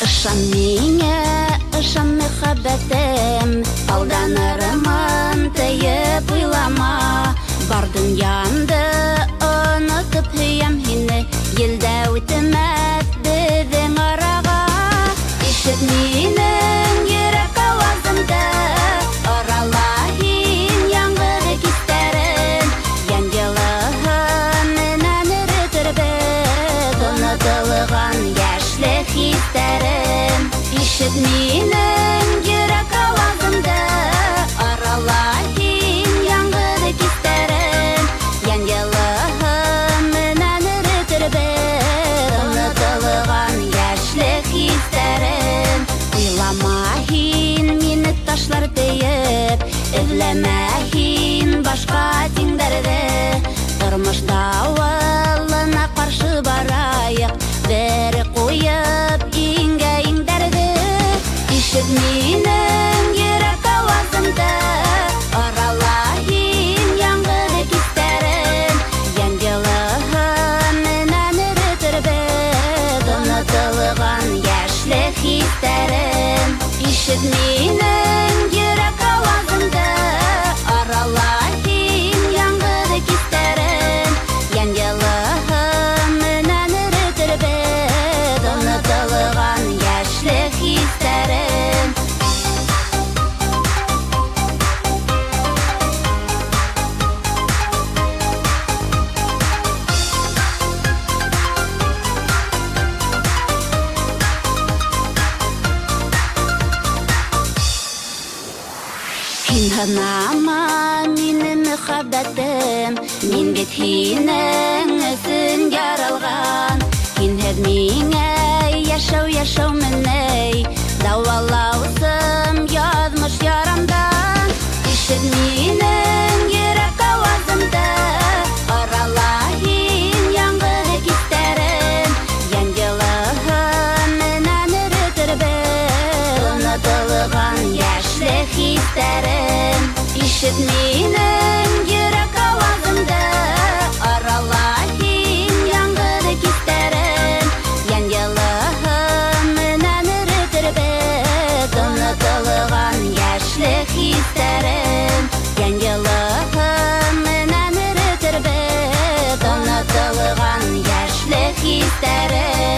Ышан миңа, ышан мөхәббәтем, алданырмын тыйып уйлама. Бар дөньямды онытып һөям һине, елдә үтмәс беҙҙең арага. Ишет минең йөрәк авазымды, арала һин яңғыҙ кистәрен. Йән йылыһы менән эретер беҙ онотолған йәшлек хистәрен. Ишет минең йөрәк авазымды, арала һин яңғыҙ кистәрен. Йән йылыһы менән эретер беҙ онотолған йәшлек хистәрен. Уйлама һин мине ташлар тейеп, эҙләмә һин башҡа тиңдәрҙе. Тормош дауылына ҡаршы барайыҡ, бер ҡуйып иңгә-иңдәрҙе. Ишет минең йөрәк авазымды, арала һин яңғыҙ кистәрен. Йән йылыһы менән эретер беҙ онотолған йәшлек хистәрен. Ишет минең йөрәк авазымды, арала һин яңғыҙ кистәрен. Йән йылыһы менән эретер беҙ онотолған йәшлек хистәрен. Һин һынама мине мөхәббәтем, мин бит һинең өсөн яралған. Һинһеҙ миңә йәшәү менәй, дауалаусым яҙмыш ярамдан. Ишет минең йөрәк авазымды, арала һин яңғыҙ кистәрен. Йән йылыһы менән эретер беҙ онотолған йәшлек хистәрен. Ишет минең йөрәк авазымды, арала һин яңғыҙ кистәрен. Йән йылыһы менән эретер беҙ онотолған йәшлек хистәрен. Йән йылыһы менән эретер беҙ онотолған йәшлек хистәрен.